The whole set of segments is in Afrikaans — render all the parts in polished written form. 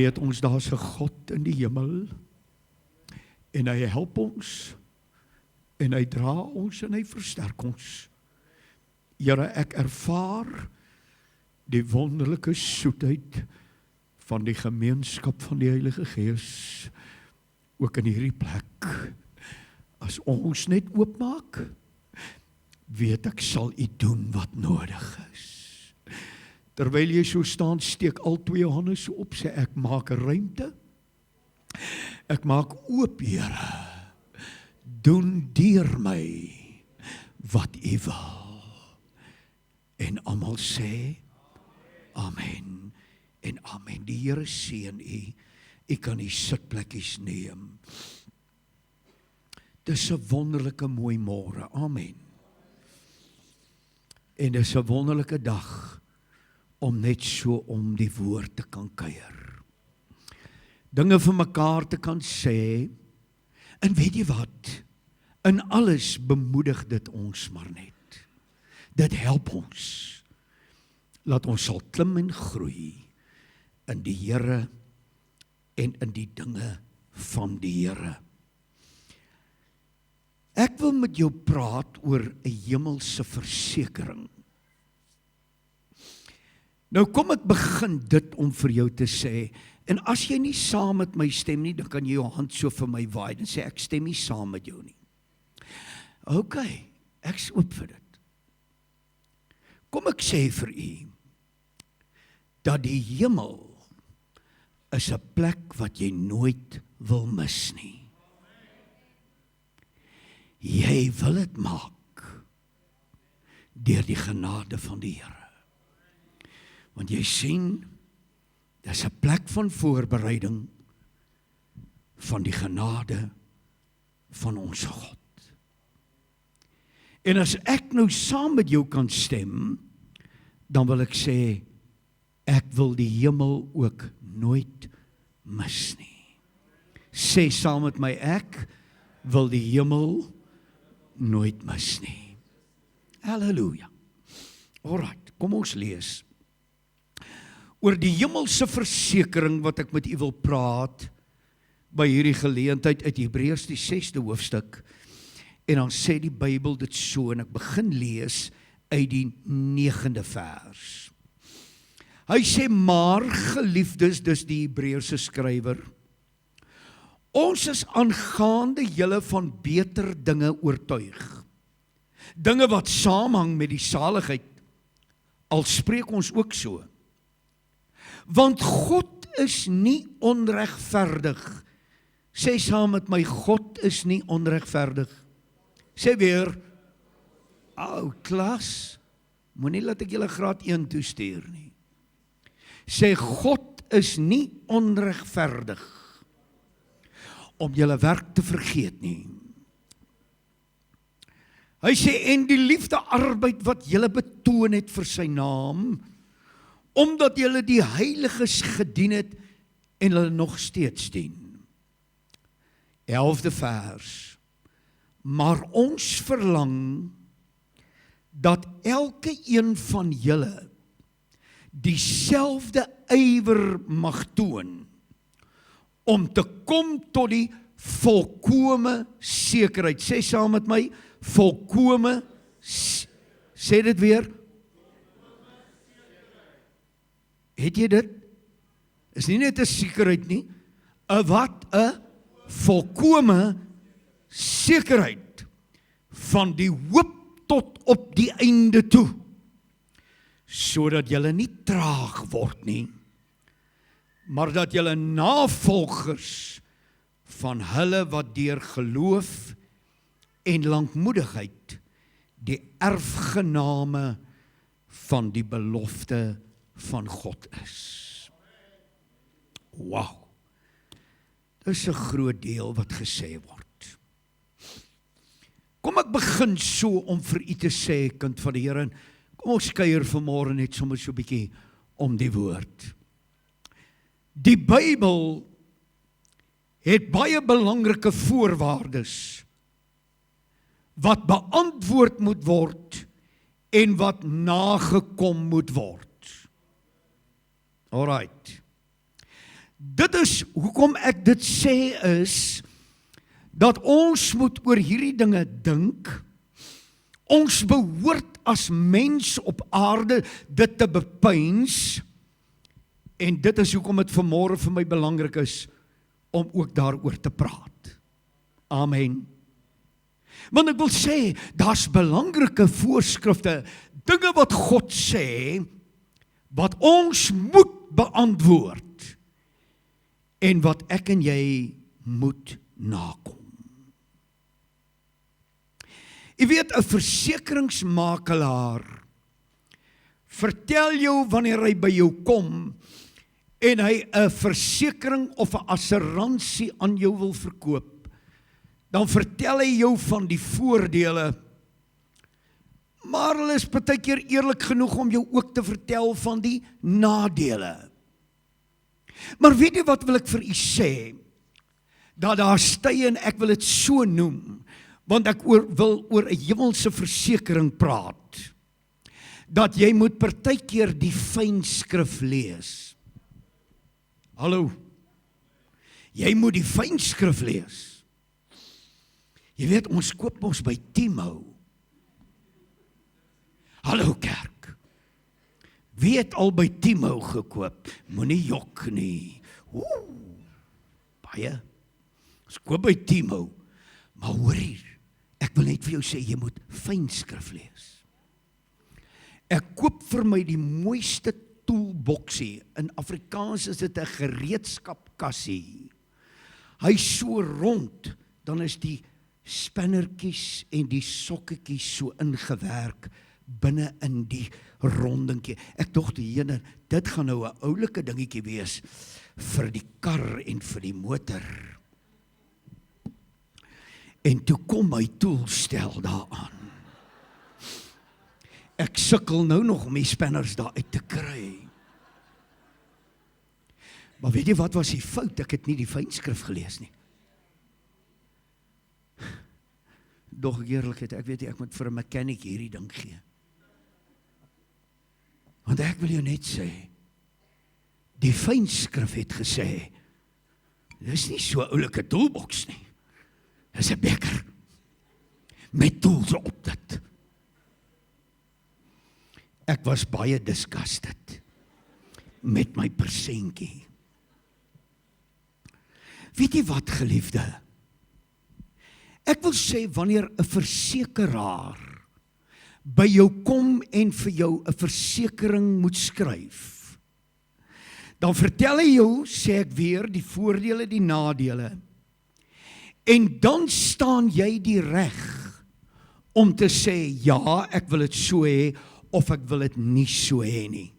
Weet ons, daar is 'n God in die hemel, en hy help ons, en hy dra ons, en hy versterk ons. Here, ek ervaar die wonderlike soetheid van die gemeenskap van die Heilige Gees, ook in hierdie plek. As ons net oopmaak, weet ek sal U doen wat nodig is. Terwyl jy so staan, steek al twee hande so op, sê ek maak ruimte. Ek maak oop, Here. Doen deur my wat U wil. En almal sê, amen en amen. Die Here seën U. U kan die sitplekkies neem. Dis 'n wonderlike mooi môre. Amen. En dis 'n wonderlike dag om net so om die woord te kan kuier. Dinge vir mekaar te kan sê. En weet jy wat? In alles bemoedig dit ons maar net. Dit help ons. Laat ons sal klim en groei in die Here en in die dinge van die Here. Ek wil met jou praat oor 'n hemelse versekering. Nou kom ek begin dit om vir jou te sê, en as jy nie saam met my stem nie, dan kan jy jou hand so vir my waai, en sê ek stem nie saam met jou nie. OK, ek is oop vir dit. Kom ek sê vir u, dat die hemel is 'n plek wat jy nooit wil mis nie. Jy wil dit maak deur die genade van die Here. Want jy sien, dis 'n plek van voorbereiding van die genade van ons God. En as ek nou saam met jou kan stem, dan wil ek sê, ek wil die hemel ook nooit mis nie. Sê saam met my, ek wil die hemel nooit mis nie. Halleluja. Alright, kom ons lees. Oor die hemelse versekering wat ek met u wil praat, by hierdie geleentheid uit Hebreërs die 6de hoofstuk, en dan sê die Bybel dit so, en ek begin lees uit die 9de vers. Hy sê, maar geliefdes, dis die Hebreëse skrywer, ons is aangaande julle van beter dinge oortuig. Dinge wat saamhang met die saligheid, al spreek ons ook so. Want God is nie onregverdig. Sê saam met my, God is nie onregverdig. Sê weer, klas, moenie laat ek julle graad 1 toestuur nie. Sê, God is nie onregverdig om julle werk te vergeet nie. Hy sê, en die liefde arbeid wat julle betoon het vir sy naam, omdat julle die heiliges gedien het en hulle nog steeds dien. 11de vers. Maar ons verlang dat elke een van julle dieselfde ywer mag toon om te kom tot die volkome sekerheid. Sê saam met my, volkome, sê dit weer. Het jy dit? Is nie net 'n sekerheid nie, 'n wat? 'n volkome sekerheid van die hoop tot op die einde toe, sodat julle nie traag word nie, maar dat julle navolgers van hulle wat deur geloof en lankmoedigheid die erfgename van die belofte van God is. Wow. Dis 'n groot deel wat gesê word. Kom ek begin so om vir u te sê, kind van die Here, en kom ons kuier vanmôre net sommer so 'n bietjie om die woord. Die Bybel het baie belangrike voorwaardes wat beantwoord moet word en wat nagekom moet word. Alright. Dit is hoekom ek dit sê is, dat ons moet oor hierdie dinge dink. Ons behoort as mens op aarde dit te bepeins, en dit is hoekom dit vanmôre vir my belangrik is, om ook daaroor te praat. Amen. Want ek wil sê, daar's belangrike voorskrifte, dinge wat God sê, wat ons moet beantwoord, en wat ek en jy moet nakom. Jy weet, 'n versekeringsmakelaar vertel jou wanneer hy by jou kom, en hy 'n versekering of 'n assuransie aan jou wil verkoop, dan vertel hy jou van die voordele, maar hulle is partykeer eerlik genoeg om jou ook te vertel van die nadele. Maar weet jy wat wil ek vir u sê? Dat daar tye, en ek wil dit so noem, want ek wil oor 'n hemelse versekering praat, dat jy moet partykeer die fynskrif lees. Hallo, jy moet die fynskrif lees. Jy weet, ons koop ons by Timo. Hallo kerk, wie het al by Timo gekoop? Moenie jok nie. Baie. Ons koop by Timo. Maar hoor hier, ek wil net vir jou sê, jy moet fynskrif lees. Ek koop vir my die mooiste toolboxie. In Afrikaans is dit 'n gereedskapkassie. Hy is so rond, dan is die spannertjies en die sokketjies so ingewerk binne in die rondingkie. Ek dink die dit gaan nou 'n oulike dingetjie wees vir die kar en vir die motor. En toe kom my toelstel daaraan. Ek sukkel nou nog om die spanners daar uit te kry. Maar weet jy wat was die fout? Ek het nie die fynskrif gelees nie. Dog eerlikheid, ek weet nie, ek moet vir 'n mechanic hierdie ding gee. Want ek wil jou net sê, die fynskrif het gesê, dis nie so 'n oulike toolbox nie. Dis 'n beker met tools op dit. Ek was baie disgusted met my persentjie. Weet jy wat, geliefde? Ek wil sê, wanneer 'n versekeraar by jou kom en vir jou 'n versekering moet skryf, dan vertel hy jou, sê ek weer, die voordele, die nadele. En dan staan jy die reg om te sê, ja, ek wil dit so hê, of ek wil dit nie so hê nie.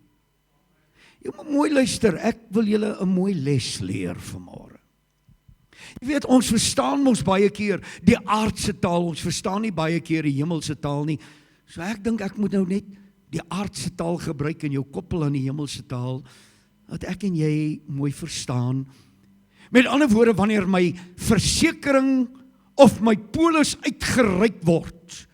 Jy moet mooi luister, ek wil julle 'n mooi les leer vanmôre. Jy weet, ons verstaan mos baie keer die aardse taal, ons verstaan nie baie keer die hemelse taal nie. So ek dink ek moet nou net die aardse taal gebruik en jou koppel aan die hemelse taal, dat ek en jy mooi verstaan. Met ander woorde, wanneer my versekering of my polis uitgereik word,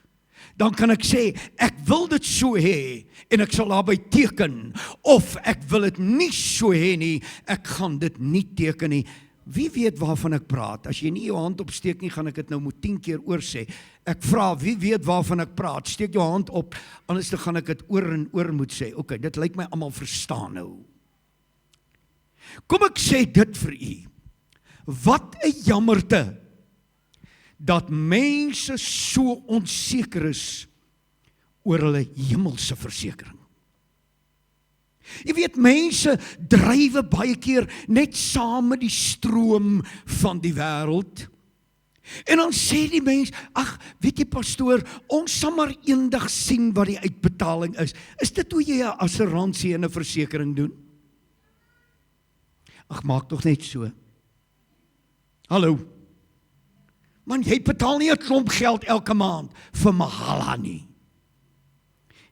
dan kan ek sê, ek wil dit so hê, en ek sal daarby teken, of ek wil dit nie so hê nie, ek gaan dit nie teken nie. Wie weet waarvan ek praat? As jy nie jou hand opsteek nie, gaan ek dit nou moet 10 keer oor sê. Ek vra, wie weet waarvan ek praat? Steek jou hand op, anders dan gaan ek dit oor en oor moet sê. Ok, dit lyk my almal verstaan nou. Kom ek sê dit vir u. Wat 'n jammerte, dat mense so onseker is oor hulle hemelse versekering. Jy weet, mense drywe baie keer net saam met die stroom van die wêreld. En dan sê die mens, ag, weet jy pastoor, ons sal maar eendag sien wat die uitbetaling is. Is dit hoe jy 'n assuransie en 'n versekering doen? Ag, maak tog net so. Hallo. Man, jy betaal nie 'n klomp geld elke maand vir Mahala nie.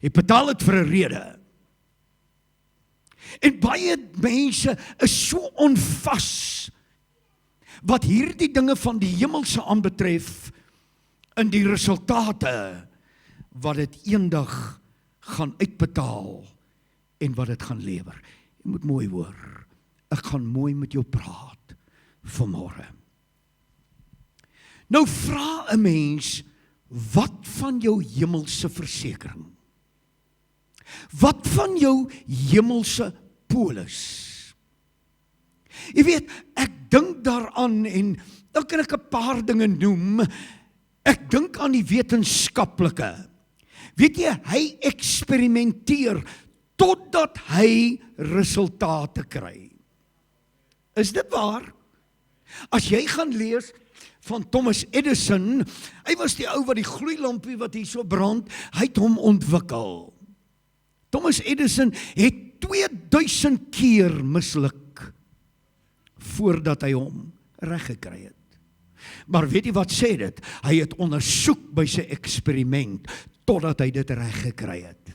Jy betaal dit vir 'n rede. En baie mense is so onvas wat hierdie dinge van die hemelse aanbetref in die resultate wat dit eendag gaan uitbetaal en wat dit gaan lewer. Jy moet mooi hoor. ek gaan mooi met jou praat vanmôre. Nou vra 'n mens, wat van jou hemelse versekering? Wat van jou hemelse polis? Jy weet, ek dink daaraan en dan kan ek 'n paar dinge noem. Ek dink aan die wetenskaplike. Weet jy, hy eksperimenteer totdat hy resultate kry. Is dit waar? As jy gaan lees van Thomas Edison, hy was die ou wat die gloeilampie wat hier so brand, hy het hom ontwikkel. Thomas Edison het 2000 keer misluk voordat hy hom reggekry het. Maar weet jy wat sê dit? Hy het ondersoek by sy eksperiment totdat hy dit reggekry het.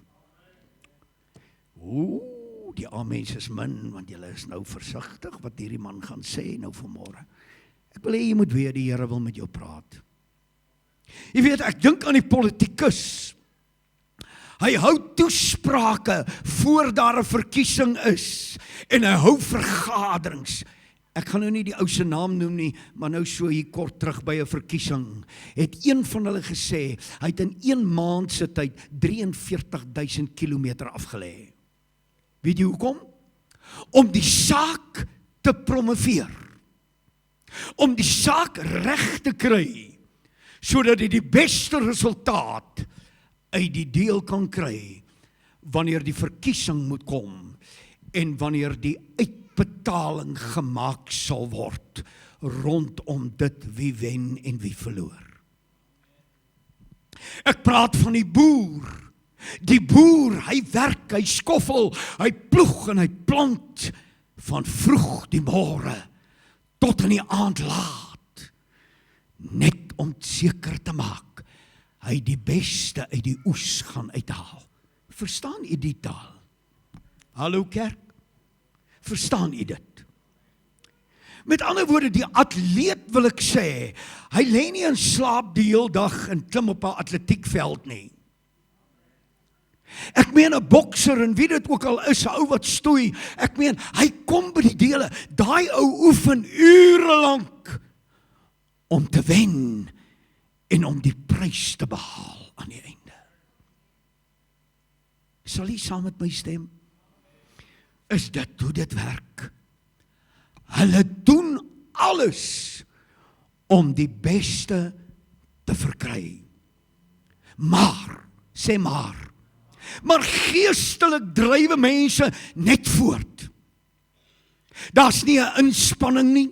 Die amen is min, want julle is nou versigtig wat hierdie man gaan sê nou vanmôre. Ek wil hê jy moet weet, die Here wil met jou praat. Jy weet, ek dink aan die politikus. Hy hou toesprake voor daar 'n verkiesing is, en hy hou vergaderings. Ek gaan nou nie die ou se naam noem nie, maar nou so hier kort terug by 'n verkiesing, het een van hulle gesê, hy het in 1 maand se tyd 43.000 kilometer afgelê. Weet jy hoekom? Om die saak te promoveer. Om die saak reg te kry, sodat hy die beste resultaat uit die deel kan kry, wanneer die verkiesing moet kom, en wanneer die uitbetaling gemaak sal word, rondom dit wie wen en wie verloor. Ek praat van die boer. Die boer, hy werk, hy skoffel, hy ploeg en hy plant, van vroeg die môre, tot in die aand laat, net om seker te maak, hy die beste uit die oes gaan uithaal. Verstaan u die taal? Hallo kerk? Verstaan u dit? Met ander woorde, die atleet wil ek sê, hy lê nie in slaap die hele dag en klim op 'n atletiekveld nie. Ek meen 'n bokser en wie dit ook al is, 'n ou wat stoei, ek meen, hy kom by die dele, daai ou oefen ure lank om te wen en om die prys te behaal aan die einde. Sal jy saam met my stem? Is dit hoe dit werk? Hulle doen alles om die beste te verkry. Maar, sê maar geestelik drywe mense net voort. Daar's nie 'n inspanning nie.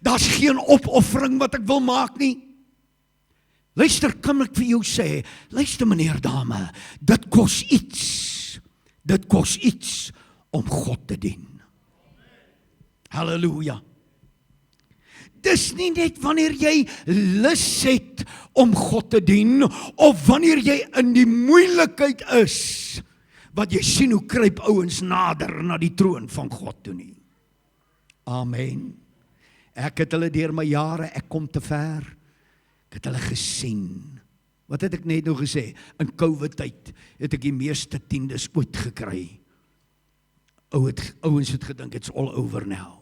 Daar's geen opoffering wat ek wil maak nie. Luister, kan ek vir jou sê, luister meneer, dame, dit kos iets. Dit kos iets om God te dien. Halleluja. Dis nie net wanneer jy lus het om God te dien, of wanneer jy in die moeilikheid is, wat jy sien hoe kruip ouens nader na die troon van God toe nie. Amen. Ek het hulle deur my jare, ek kom te ver, ek het hulle gesien. Wat het ek net nou gesê? In COVID-tyd het ek die meeste tiendes ooit gekry. Ouens het gedink, it's all over now.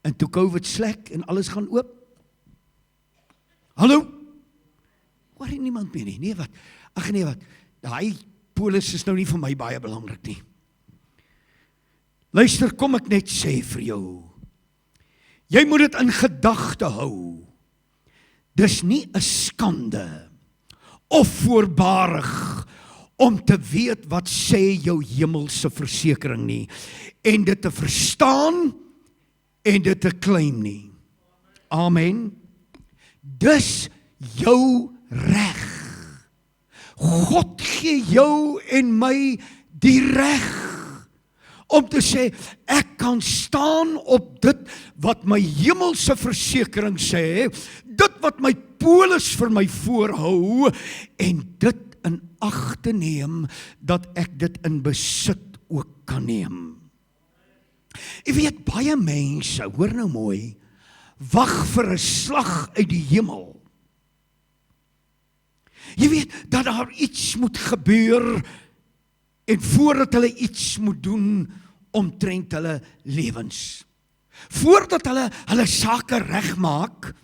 En toe COVID slek en alles gaan oop. Hallo? Hoor nie niemand meer nie. Nee wat? Ag nee wat? Daai polis is nou nie vir my baie belangrik nie. Luister, kom ek net sê vir jou. Jy moet dit in gedagte hou. Dis nie 'n skande of voorbarig om te weet wat sê jou hemelse versekering nie, en dit te verstaan en dit te claim nie. Amen. Dis jou reg. God gee jou en my die reg om te sê, ek kan staan op dit wat my hemelse versekering sê, dit wat my polis vir my voorhou, en dit in ag te neem, dat ek dit in besit ook kan neem. Jy weet, baie mense, hoor nou mooi, wag vir 'n slag uit die hemel. Jy weet, dat daar iets moet gebeur, en voordat hulle iets moet doen, omtrent hulle lewens. Voordat hulle sake regmaak,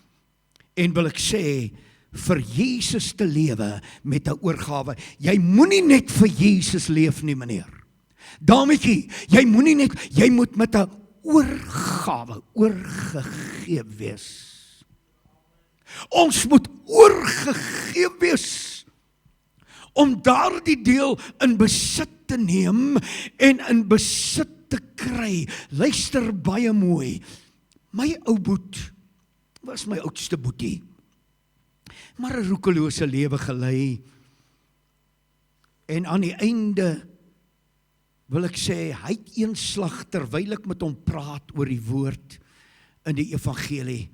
en wil ek sê, vir Jesus te lewe met 'n oorgawe. Jy moenie net vir Jesus leef nie, meneer. Dametjie, jy moet met 'n oorgawe, oorgegee wees. Ons moet oorgegee wees om daardie deel in besit te neem en in besit te kry. Luister baie mooi. My ou boet was my oudste boetie, maar 'n roekelose lewe gelei. En aan die einde wil ek sê, hy het een slag terwyl ek met hom praat oor die woord in die evangelie,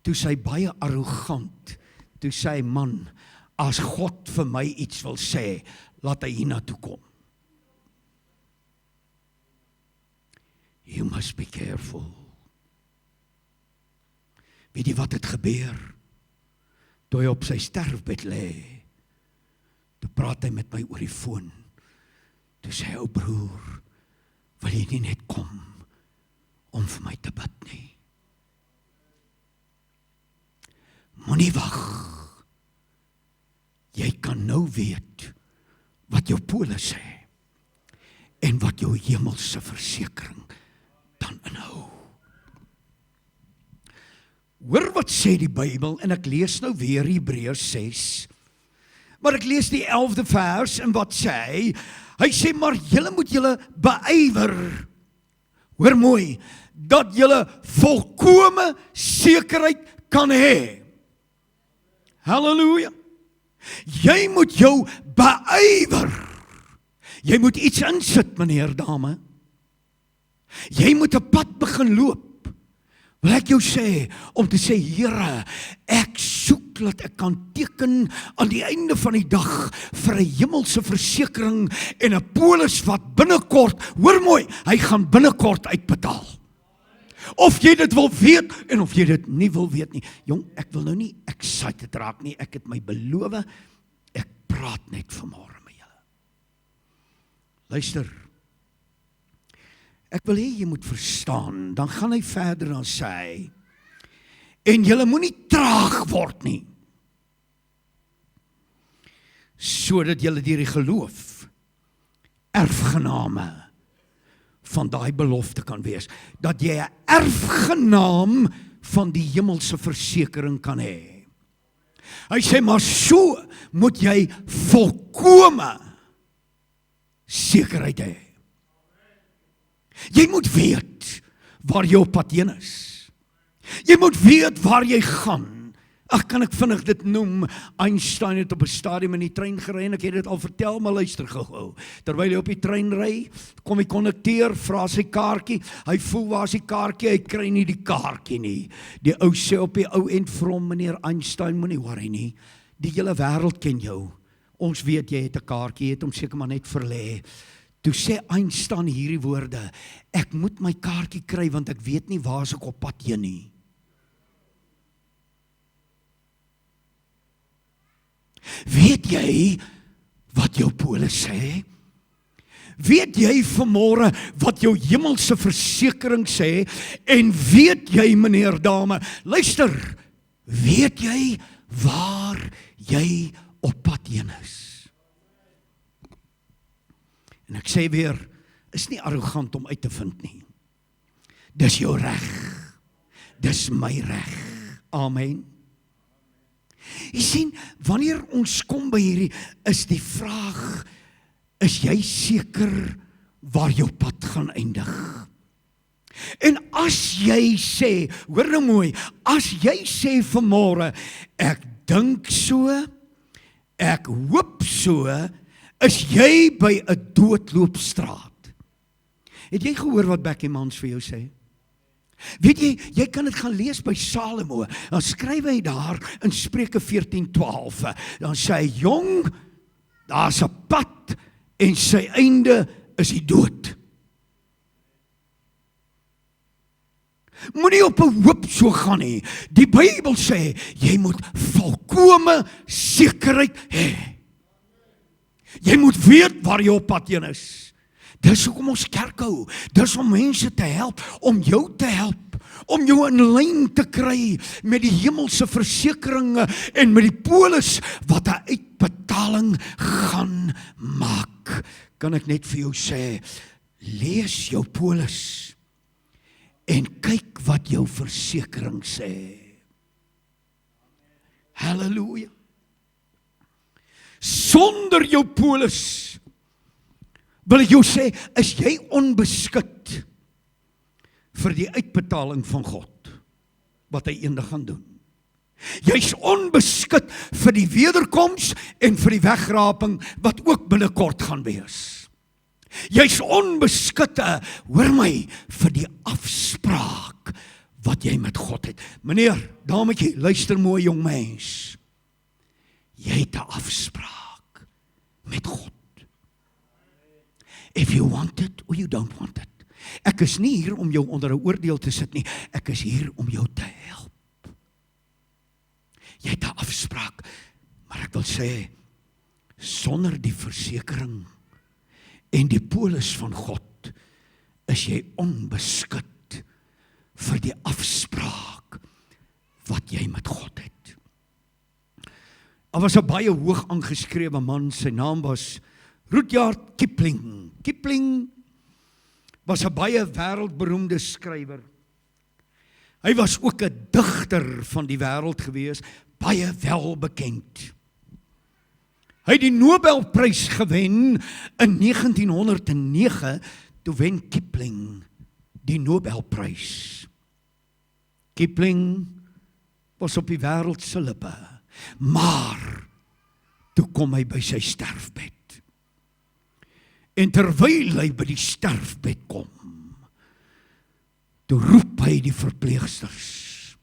toe sy baie arrogant, toe sy man, as God vir my iets wil sê, laat hy hiernatoe kom. You must be careful. Weet jy wat het gebeur? Toe hy op sy sterfbed lê, toe praat hy met my oor die foon. Toe sê hy, ou broer, wil jy nie net kom om vir my te bid nie? Moenie wag. Jy kan nou weet wat jou polis sê en wat jou hemelse versekering dan inhou. Hoor wat sê die Bybel, en ek lees nou weer Hebreërs 6, maar ek lees die 11de vers, en wat sê hy? Hy sê, maar julle moet julle beywer, hoor mooi, dat julle volkome sekerheid kan hê. Halleluja. Jy moet jou beywer. Jy moet iets insit, meneer, dame. Jy moet 'n pad begin loop. Wil ek jou sê, om te sê, Here, ek soek dat ek kan teken aan die einde van die dag vir 'n hemelse versekering en 'n polis wat binnekort, hoor mooi, hy gaan binnekort uitbetaal. Of jy dit wil weet en of jy dit nie wil weet nie. Jong, ek wil nou nie excited raak nie, ek het my beloof, ek praat net vanmôre met julle. Luister, ek wil hê jy moet verstaan, dan gaan hy verder dan sê hy, en julle moenie traag word nie, sodat julle deur die geloof erfgename van daai belofte kan wees, dat jy 'n erfgenaam van die hemelse versekering kan hê. Hy sê, maar so moet jy volkome sekerheid hê. Jy moet weet waar jou pad heen is. Jy moet weet waar jy gaan. Ag, kan ek vinnig dit noem? Einstein het op 'n stadium in die trein gery, en ek het dit al vertel, maar luister gou-gou. Terwyl hy op die trein ry, kom die kondukteur, vra sy kaartjie, hy voel waar is die kaartjie, hy kry nie die kaartjie nie. Die ou sê op die ou end vir hom, meneer Einstein, moenie worry nie, die hele wêreld ken jou. Ons weet jy het 'n kaartjie, jy het hom seker maar net verlê. Toe sê Einstein hierdie woorde, ek moet my kaartjie kry, want ek weet nie waar ek op pad heen nie. Weet jy wat jou polis sê? Weet jy vanmôre wat jou hemelse versekering sê? En weet jy, meneer, dame, luister, weet jy waar jy op pad heen is? En ek sê weer, is nie arrogant om uit te vind nie. Dis jou reg. Dis my reg. Amen. Jy sien, wanneer ons kom by hierdie, is die vraag, is jy seker waar jou pad gaan eindig? En as jy sê, hoor nou mooi, as jy sê vanmôre, ek dink so, ek hoop so, is jy by 'n doodloopstraat. Het jy gehoor wat Becky Mans vir jou sê? Weet jy, jy kan dit gaan lees by Salomo, dan skryf hy daar in Spreuke 14:12, dan sê hy, jong, daar's 'n pad en sy einde is die dood. Moenie op 'n hoop so gaan nie. Die Bybel sê, jy moet volkome sekerheid hê. Jy moet weet waar jy op pad heen is. Dis hoekom ons kerk hou. Dis om mense te help, om jou te help, om jou in lyn te kry met die hemelse versekeringe en met die polis wat 'n uitbetaling gaan maak. Kan ek net vir jou sê, lees jou polis en kyk wat jou versekering sê. Halleluja. Sonder jou polis, wil ek jou sê, is jy onbeskik vir die uitbetaling van God, wat hy eendag gaan doen. Jy's onbeskik vir die wederkoms en vir die wegraping, wat ook binnekort gaan wees. Jy's onbeskik, hoor my, vir die afspraak, wat jy met God het. Meneer, dametjie, luister mooi jong mens. Jy het 'n afspraak met God. If you want it or you don't want it. Ek is nie hier om jou onder 'n oordeel te sit nie. Ek is hier om jou te help. Jy het 'n afspraak, maar ek wil sê, sonder die versekering en die polis van God, is jy onbeskik vir die afspraak wat jy met God het. Daar was 'n baie hoog aangeskrewe man, sy naam was Rudyard Kipling. Kipling was 'n baie wêreldberoemde skrywer. Hy was ook 'n digter van die wêreld gewees, baie welbekend. Hy het die Nobelprys gewen in 1909, toe wen Kipling die Nobelprys. Kipling was op die wêreld se lippe, maar toe kom hy by sy sterfbed. En terwyl hy by die sterfbed kom, toe roep hy die verpleegsters.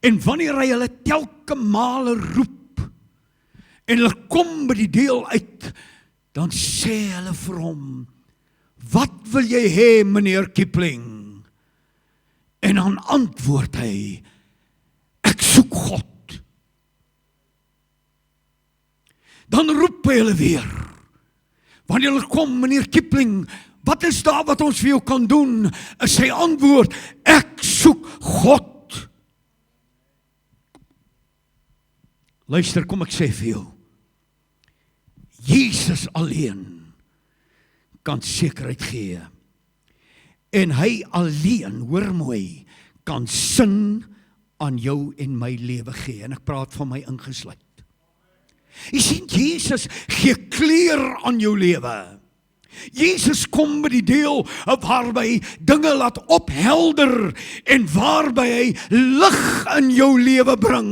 En wanneer hy hulle telke male roep, en hulle kom by die deel uit, dan sê hulle vir hom, wat wil jy hê, meneer Kipling? En dan antwoord hy, ek soek God. Dan roep hy hulle weer, wanneer hulle kom, meneer Kipling, wat is daar wat ons vir jou kan doen? Is sy antwoord, ek soek God. Luister, kom ek sê vir jou, Jesus alleen kan sekerheid gee. En hy alleen, hoor mooi, kan sin aan jou en my lewe gee. En ek praat van my ingesluit. Jy sien, Jesus gee kleur aan jou lewe. Jesus kom by die deel waarby hy dinge laat ophelder en waarby hy lig in jou lewe bring.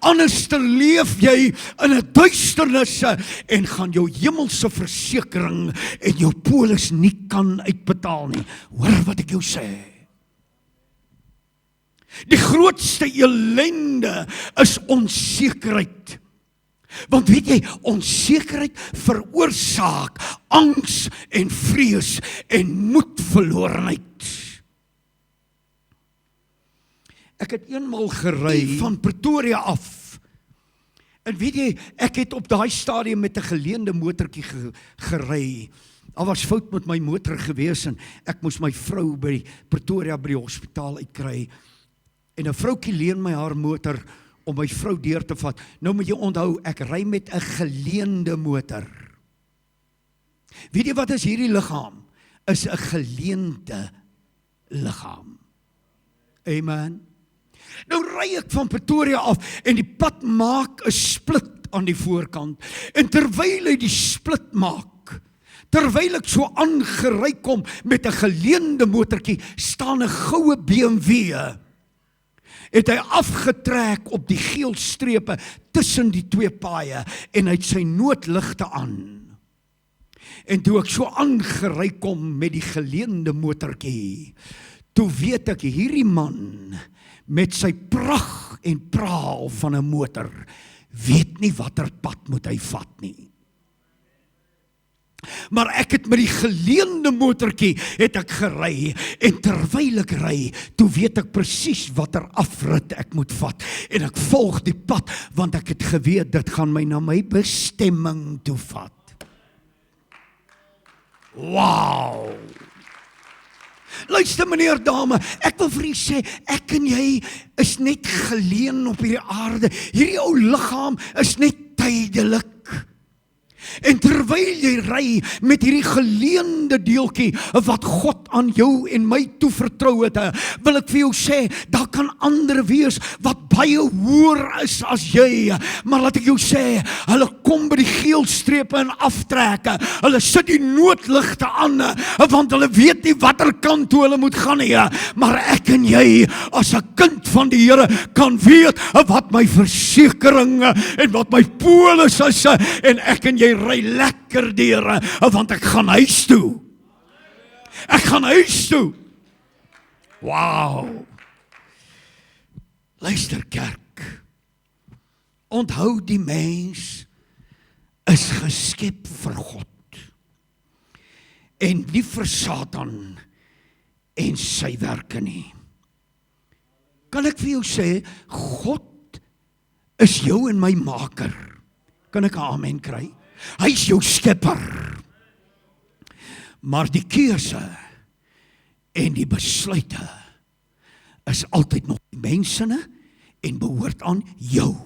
Anders te leef jy in 'n duisternis en gaan jou hemelse versekering en jou polis nie kan uitbetaal nie. Hoor wat ek jou sê. Die grootste ellende is onsekerheid. Want weet jy, onsekerheid veroorsaak angs en vrees en moedverlorenheid. Ek het eenmal gery van Pretoria af. En weet jy, ek het op daai stadium met 'n geleende motortjie gery. Daar was fout met my motor gewees en ek moes my vrou by Pretoria by die hospitaal uitkry. En 'n vroukie leen my haar motor om my vrou deur te vat. Nou moet jy onthou, ek ry met 'n geleende motor. Weet jy wat is hierdie liggaam? Is 'n geleende liggaam. Amen. Nou ry ek van Pretoria af en die pad maak 'n split aan die voorkant. En terwyl hy die split maak, terwyl ek so aangery kom met 'n geleende motortjie, staan 'n goue BMW. Het hy afgetrek op die geel strepe tussen die twee paaie en hy het sy noodligte aan. En toe ek so aangery kom met die geleende motortjie, toe weet ek hierdie man met sy pragt en praal van 'n motor weet nie watter pad moet hy vat nie. Maar ek het met die geleende motortjie het ek gery en terwyl ek ry, toe weet ek presies watter afrit ek moet vat en ek volg die pad want ek het geweet dit gaan my na my bestemming toe vat. Wow! Luister meneer, dame, ek wil vir u sê, ek en jy is net geleen op hierdie aarde. Hierdie ou liggaam is net tydelik. En terwyl jy ry met hierdie geleende deeltjie wat God aan jou en my toevertrou het, wil ek vir jou sê, daar kan ander wees wat baie hoër is as jy, maar laat ek jou sê, hulle kom by die geelstrepe en aftrekke, hulle sit die noodligte aan, want hulle weet nie watter kant toe hulle moet gaan nie, maar ek en jy, as 'n kind van die Here, kan weet wat my versekering en wat my polis is, en ek en jy ry lekker deur, want ek gaan huis toe. Ek gaan huis toe. Wow. Luister kerk. Onthou die mens is geskep vir God. En nie vir Satan en sy werke nie. Kan ek vir jou sê, God is jou en my maker. Kan ek 'n amen kry? Hy is jou skepper. Maar die keuse en die besluite is altyd nog mensene en behoort aan jou.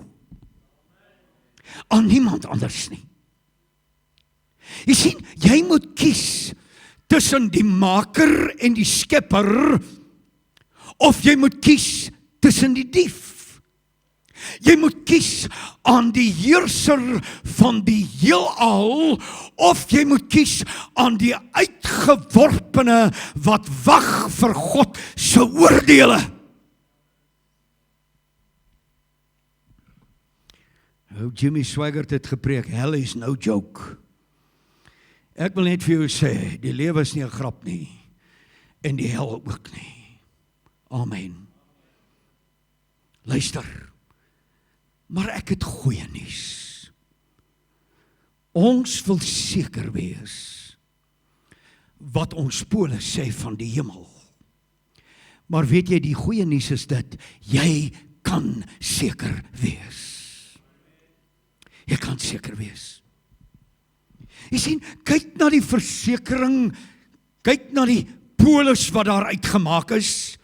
Aan niemand anders nie. Jy sien, jy moet kies tussen die maker en die skepper, of jy moet kies tussen die dief. Jy moet kies aan die heerser van die heelal, of jy moet kies aan die uitgeworpene wat wag vir God se oordeele. Jimmy Swaggart het gepreek, hell is no joke. Ek wil net vir jou sê, die lewe is nie 'n grap nie, en die hel ook nie. Amen. Luister. Maar ek het goeie nuus. Ons wil seker wees wat ons polis sê van die hemel. Maar weet jy, die goeie nuus is dit, jy kan seker wees. Jy kan seker wees. Jy sien, kyk na die versekering, kyk na die polis wat daar uitgemaak is.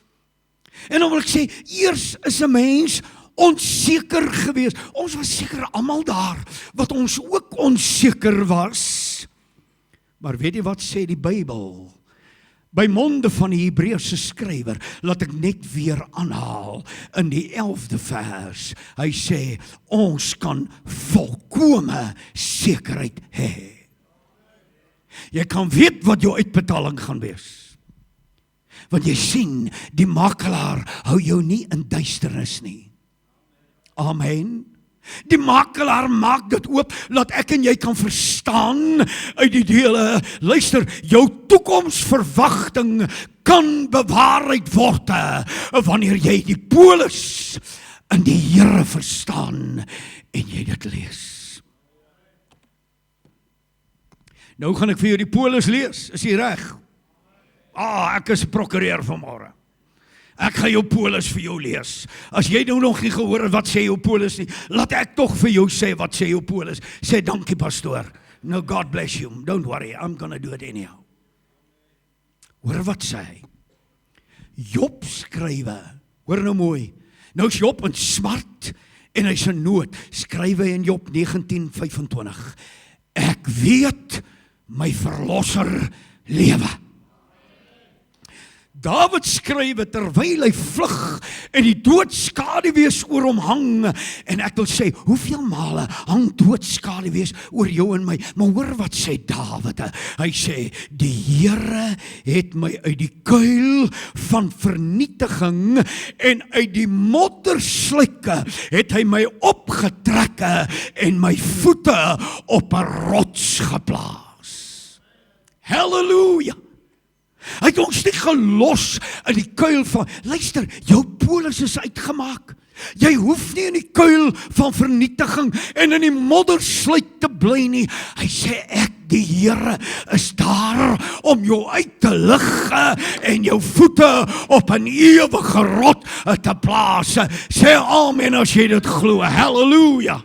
En dan wil ek sê, eers is 'n mens onseker gewees. Ons was seker almal daar, wat ons ook onseker was. Maar weet jy wat sê die Bybel? By monde van die Hebreëse skrywer, laat ek net weer aanhaal, in die 11de vers, hy sê, ons kan volkome sekerheid hê. Jy kan weet wat jou uitbetaling gaan wees. Want jy sien, die makelaar hou jou nie in duisternis nie. Amen. Die makelaar maak dit oop, laat ek en jy kan verstaan uit die dele. Luister, jou toekomsverwagting kan bewaarheid word, wanneer jy die polis in die Here verstaan en jy dit lees. Nou gaan ek vir jou die polis lees, is jy reg? Ek is prokureur vanmôre. Ek gaan jou polis vir jou lees. As jy nou nog nie gehoor het wat sê jou polis nie, laat ek tog vir jou sê wat sê jou polis. Sê dankie pastoor. No, God bless you. Don't worry, I'm gonna do it anyhow. Hoor wat sê hy? Job skrywe. Hoor nou mooi. Nou is Job in smart en hy's in nood. Skrywe in Job 19:25. Ek weet my verlosser lewe. David skrywe terwyl hy vlug en die doodskaduwees oor hom hang, en ek wil sê, hoeveel male hang doodskaduwees oor jou en my, maar hoor wat sê David, hy sê, die Here het my uit die kuil van vernietiging en uit die moddersluike het hy my opgetrek en my voete op 'n rots geplaas. Halleluja! Hy het ons nie gelos in die kuil van, luister, jou polis is uitgemaak. Jy hoef nie in die kuil van vernietiging en in die moddersluit te bly nie. Hy sê, ek, die Here, is daar om jou uit te lig en jou voete op 'n ewige rot te plaas. Sê amen as jy dit glo. Halleluja!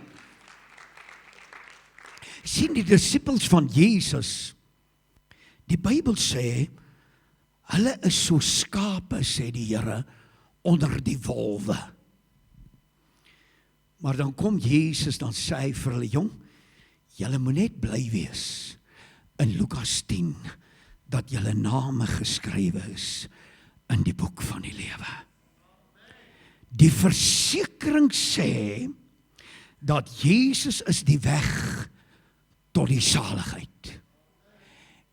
Sien die disippels van Jesus, Die Bybel sê, hulle is so skape, sê die Here, onder die wolwe. Maar dan kom Jesus, dan sê hy vir hulle, jong, julle moet net bly wees in Lukas 10, dat julle name geskrywe is in die boek van die lewe. Die versekering sê, dat Jesus is die weg tot die saligheid.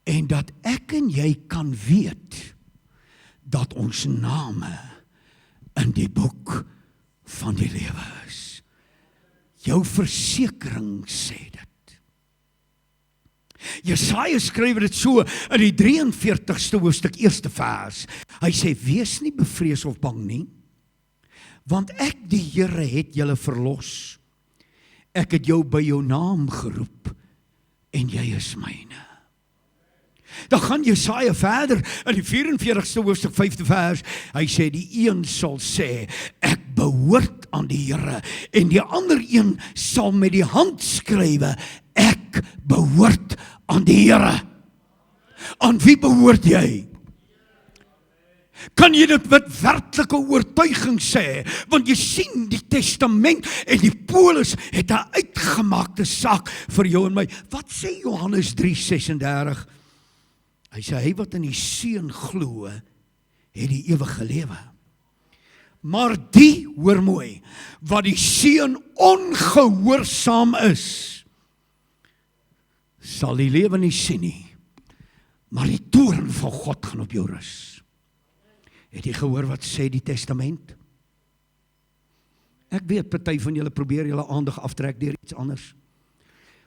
En dat ek en jy kan weet, dat ons name in die boek van die lewe is. Jou versekering sê dit. Jesaja skryf dit so in die 43ste hoofstuk, 1ste vers. Hy sê, wees nie bevrees of bang nie, want ek die Here het julle verlos. Ek het jou by jou naam geroep, en jy is myne. Dan gaan Jesaja verder, in die 44ste hoofstuk, 5de vers, hy sê, die een sal sê, ek behoort aan die Here, en die ander een sal met die hand skrywe, ek behoort aan die Here. Aan wie behoort jy? Kan jy dit met werklike oortuiging sê? Want jy sien die testament en die polis het 'n uitgemaakte saak vir jou en my. Wat sê Johannes 3:36? Hy sê, hy wat in die Seun glo, het die ewige lewe. Maar die, hoor mooi, wat die Seun ongehoorsaam is, sal die lewe nie sien nie, maar die toorn van God gaan op jou rus. Het jy gehoor wat sê die testament? Ek weet, party van julle probeer julle aandag aftrek deur iets anders.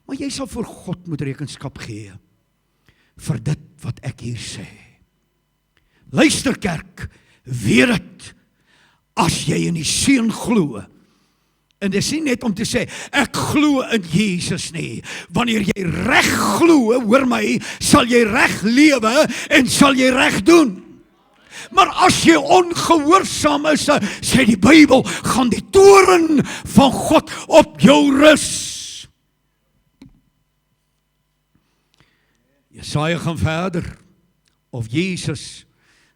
Maar jy sal voor God moet rekenskap gee vir dit wat ek hier sê. Luister kerk, weet dit, as jy in die Seun glo, en dit is nie net om te sê, ek glo in Jesus nie. Wanneer jy reg glo, hoor my, sal jy reg lewe en sal jy reg doen. Maar as jy ongehoorsaam is, sê die Bybel, gaan die toorn van God op jou rus. Jesaja gaan verder, of Jesus,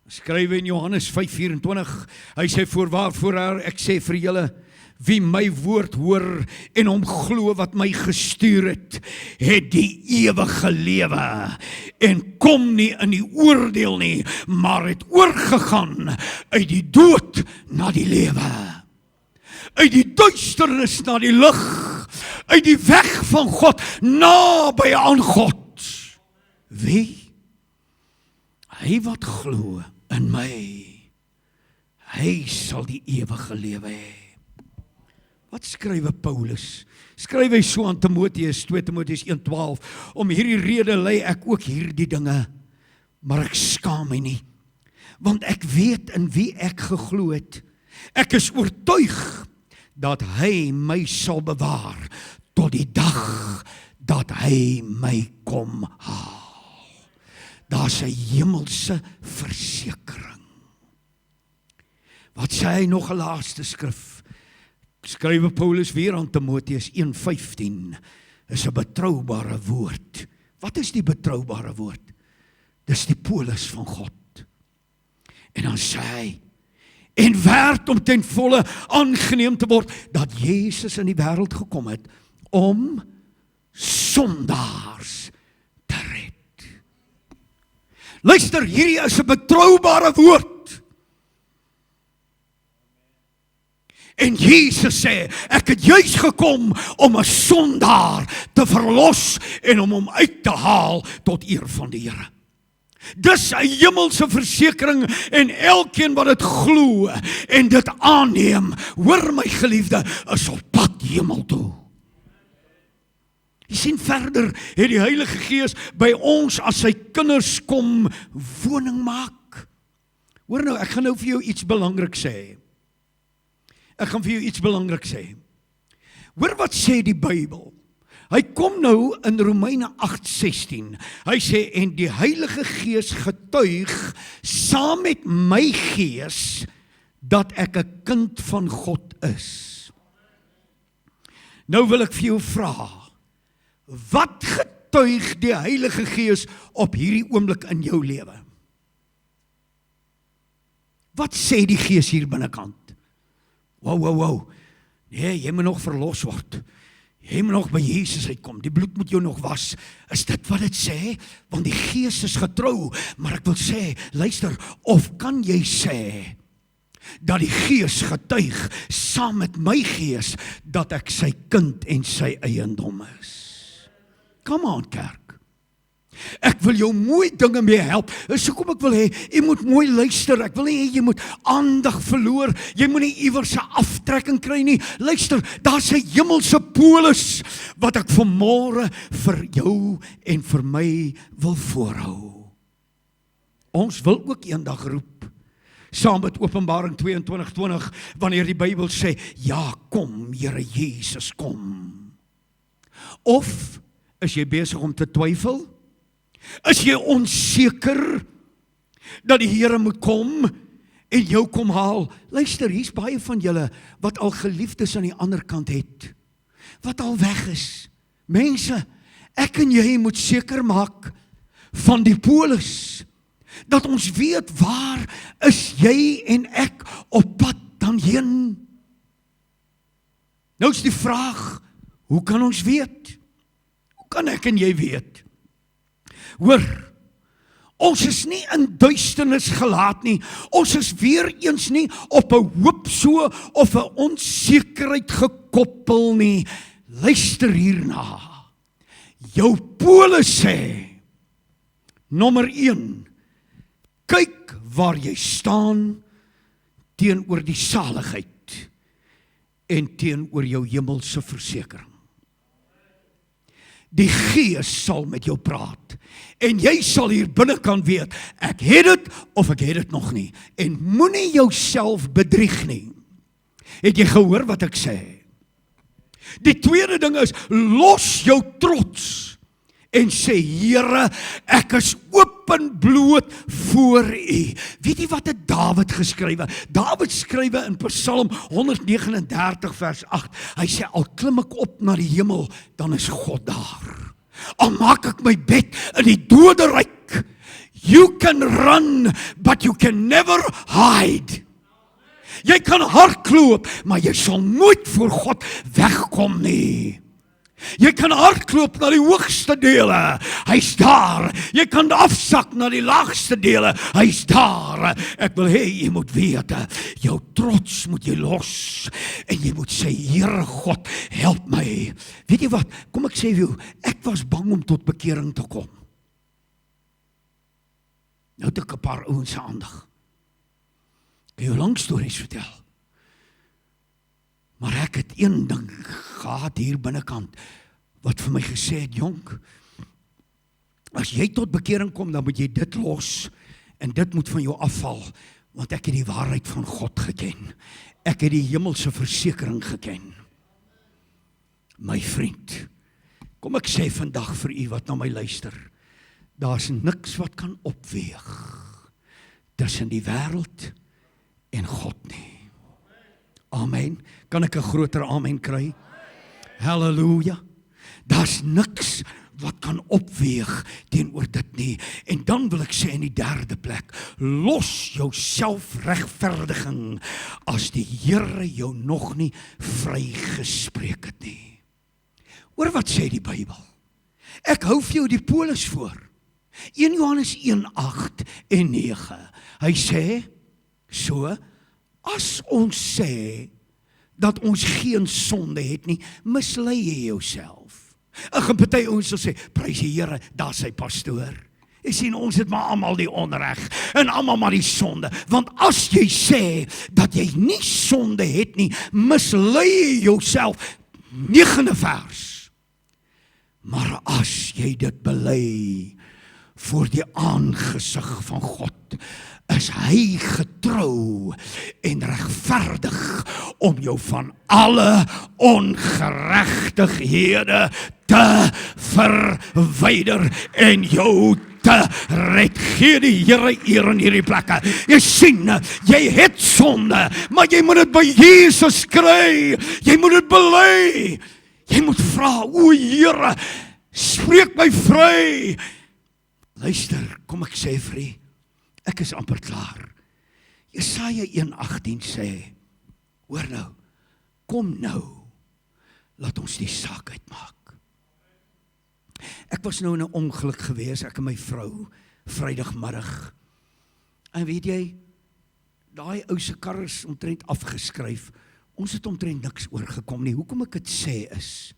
skryf in Johannes 5:24, hy sê, voorwaar, ek sê vir julle, wie my woord hoor en hom glo wat my gestuur het die ewige lewe en kom nie in die oordeel nie, maar het oorgegaan uit die dood na die lewe, uit die duisternis na die lig, uit die weg van God naby aan God. Wie? Hy wat glo in my, hy sal die ewige lewe hê. Wat skrywe Paulus? Skryf hy so aan Timoteus, 2 Timoteus 1:12, om hierdie rede lei ek ook hierdie dinge, maar ek skaam my nie, want ek weet in wie ek geglo het. Ek is oortuig dat hy my sal bewaar tot die dag dat hy my kom haal. Daar's 'n hemelse versekering. Wat sê hy nog 'n laaste skrif? Skrywe Paulus weer aan Timoteus 1:15, is 'n betroubare woord. Wat is die betroubare woord? Dis die polis van God. En dan sê hy, en werd om ten volle aangeneem te word, dat Jesus in die wêreld gekom het, om sondaars te red. Luister, hierdie is 'n betroubare woord. En Jesus sê, ek het juis gekom om 'n sondaar te verlos en om hom uit te haal tot eer van die Here. Dis 'n hemelse versekering en elkeen wat dit glo en dit aanneem, hoor my geliefde, is op pad hemel toe. Jy sien verder, het die Heilige Gees by ons as sy kinders kom woning maak. Hoor nou, ek gaan nou vir jou iets belangrik sê. Hoor wat sê die Bybel. Hy kom nou in Romeine 8:16. Hy sê, en die Heilige Gees getuig saam met my gees dat ek 'n kind van God is. Nou wil ek vir jou vra, wat getuig die Heilige Gees op hierdie oomblik in jou lewe? Wat sê die Gees hier binnekant? Wow. Nee, jy moet nog verlos word. Jy moet nog by Jesus uitkom. Die bloed moet jou nog was. Is dit wat dit sê? Want die Gees is getrou. Maar ek wil sê, luister, of kan jy sê dat die Gees getuig saam met my gees dat ek sy kind en sy eiendom is? Come on, kerk. Ek wil jou mooi dinge mee help. So kom ek wil hê, jy moet mooi luister. Ek wil hê, jy moet aandag verloor. Jy moet nie iewers 'n aftrekking kry nie. Luister, daar's 'n hemelse polis wat ek vanmôre vir jou en vir my wil voorhou. Ons wil ook eendag roep, saam met Openbaring 22:20, wanneer die Bybel sê, ja, kom, Here Jesus, kom. Of, is jy besig om te twyfel? Is jy onseker dat die Here moet kom en jou kom haal? Luister, hier's baie van julle wat al geliefdes aan die ander kant het, wat al weg is. Mense, ek en jy moet seker maak van die polis, dat ons weet waar is jy en ek op pad dan heen. Nou is die vraag, hoe kan ons weet? Hoe kan ek en jy weet? Hoor, ons is nie in duisternis gelaat nie. Ons is weer eens nie op 'n hoop so of 'n onsekerheid gekoppel nie. Luister hierna. Jou polis sê, nommer 1, kyk waar jy staan teenoor die saligheid en teenoor jou hemelse versekering. Die Gees sal met jou praat en jy sal hier binnekant weet, ek het dit of ek het dit nog nie. En moenie jouself bedrieg nie. Het jy gehoor wat ek sê? Die tweede ding is, los jou trots en sê, Here, ek is openbloot voor U. Weet jy wat het Dawid geskrywe? Dawid skrywe in Psalm 139 vers 8. Hy sê, al klim ek op na die hemel, dan is God daar. Al maak ek my bed in die doderyk. You can run, but you can never hide. Jy kan hardloop, maar jy sal nooit voor God wegkom nie. Jy kan hardloop na die hoogste dele, hy's daar. Jy kan afsak na die laagste dele, hy's daar. Ek wil hê, jy moet weet, jou trots moet jy los, en jy moet sê, Here God, help my. Weet jy wat, kom ek sê vir jou, ek was bang om tot bekering te kom. Nou het ek 'n paar ouens se aandag. Ek jou lang stories vertel. Maar ek het een ding gehad hier binnekant, wat vir my gesê het, jonk, as jy tot bekering kom, dan moet jy dit los, en dit moet van jou afval, want ek het die waarheid van God geken. Ek het die hemelse versekering geken. My vriend, kom ek sê vandag vir u wat na my luister, daar's niks wat kan opweeg tussen die wêreld en God nie. Amen. Kan ek 'n groter amen kry? Halleluja. Daar's niks wat kan opweeg teenoor dit nie. En dan wil ek sê in die derde plek, los jou selfregverdiging as die Here jou nog nie vrygespreek het nie. Hoor wat sê die Bybel? Ek hou vir jou die polis voor. 1 Johannes 1:8 en 9. Hy sê, so, as ons sê dat ons geen sonde het nie, mislei jy jouself. Ek en party ons sal sê, prys die Here, daar sy pastoor. Jy sien, ons het maar almal die onreg en almal maar die sonde. Want as jy sê dat jy nie sonde het nie, mislei jy jouself. 9de vers. Maar as jy dit bely voor die aangesig van God, is hy getrou en regverdig om jou van alle ongeregtighede te verwyder en jou te red. Gee die Here eer in hierdie plekke. Jy sien, jy het sonde, maar jy moet dit by Jesus kry. Jy moet dit bely. Jy moet vra, o Here, Spreek my vry. Luister, kom ek sê vir u, ek is amper klaar. Jesaja 1:18 sê, hoor nou, kom nou, laat ons die saak uitmaak. Ek was nou in 'n ongeluk gewees, ek en my vrou, Vrydagmiddag. En weet jy, daai ou se kar is omtrent afgeskryf. Ons het omtrent niks oorgekom nie. Hoekom ek dit sê is,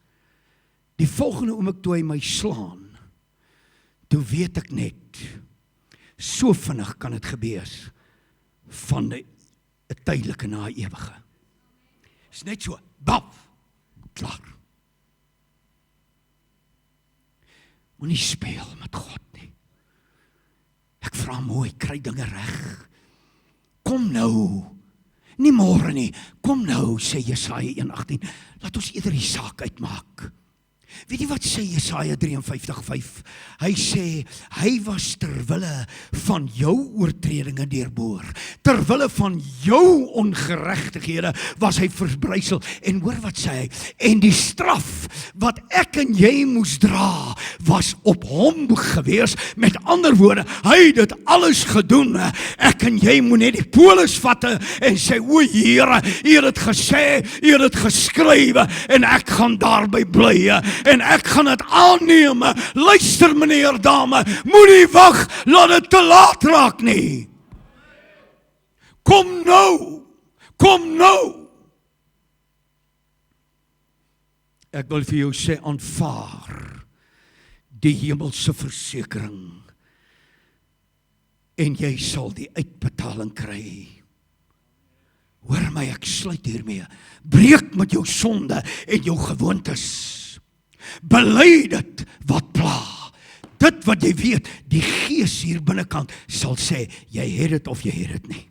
die volgende oomblik toe hy my slaan, toe weet ek net, so vinnig kan dit gebeur, van 'n tydelike na 'n ewige. Is net so, baf, klaar. Moenie speel met God nie. Ek vra mooi, kry dinge reg. Kom nou, nie môre nie, kom nou, sê Jesaja 1:18, laat ons eerder die saak uitmaak. Weet jy wat sê Jesaja 53:5? Hy sê, hy was terwille van jou oortredinge deurboor. Terwille van jou ongeregtighede was hy verbrysel. En hoor wat sê hy? En die straf wat ek en jy moes dra, was op hom gewees. Met ander woorde, hy het dit alles gedoen. Ek en jy moet net die polis vat en sê, o Here, u het dit gesê, u het dit geskrywe, en ek gaan daarby bly. En ek gaan dit aanneem. Luister meneer, dame, moenie wag, laat dit te laat raak nie. Kom nou, kom nou. Ek wil vir jou sê, aanvaar die hemelse versekering en jy sal die uitbetaling kry. Hoor my, ek sluit hiermee. Breek met jou sonde en jou gewoontes. Bely dit wat pla. Dit wat jy weet, die Gees hier binnekant sal sê, jy het dit of jy het dit nie.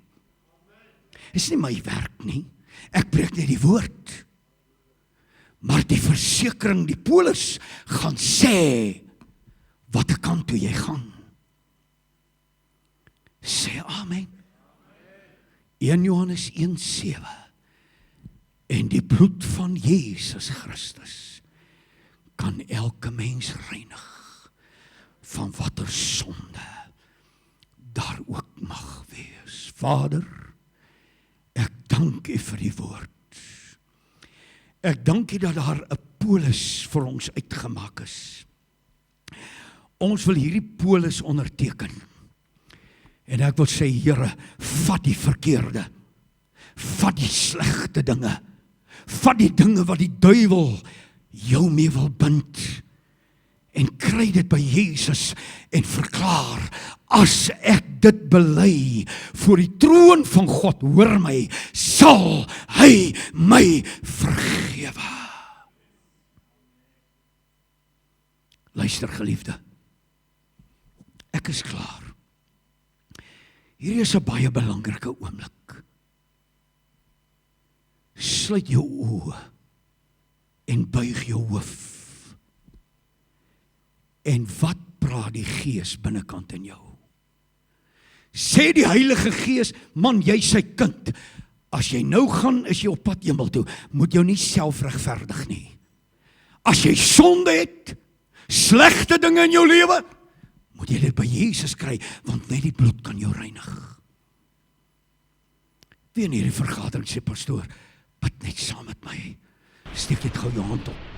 Is nie my werk nie. Ek preek net die woord. Maar die versekering, die polis, gaan sê, wat ek kan toe jy gaan. Sê amen. 1 Johannes 1:7. En die bloed van Jesus Christus kan elke mens reinig van watter sonde daar ook mag wees. Vader, ek dank U vir die woord. Ek dank U dat daar 'n polis vir ons uitgemaak is. Ons wil hierdie polis onderteken. En ek wil sê, Here, vat die verkeerde, vat die slegte dinge, vat die dinge wat die duiwel jou mee wil bind, en kry dit by Jesus en verklaar, as ek dit bely voor die troon van God, hoor my, sal hy my vergewe. Luister geliefde, ek is klaar. Hierdie is 'n baie belangrike oomblik. Sluit jou oë en buig jou hoof. En wat praat die Gees binnekant in jou? Sê die Heilige Gees, man, jy sy kind. As jy nou gaan, is jy op pad hemel toe, moet jou nie self regverdig nie. As jy sonde het, slegte dinge in jou lewe, moet jy dit by Jesus kry, want net die bloed kan jou reinig. Wie in hierdie vergadering sê, pastoor, bid net saam met my. Steek net gou jou hand op.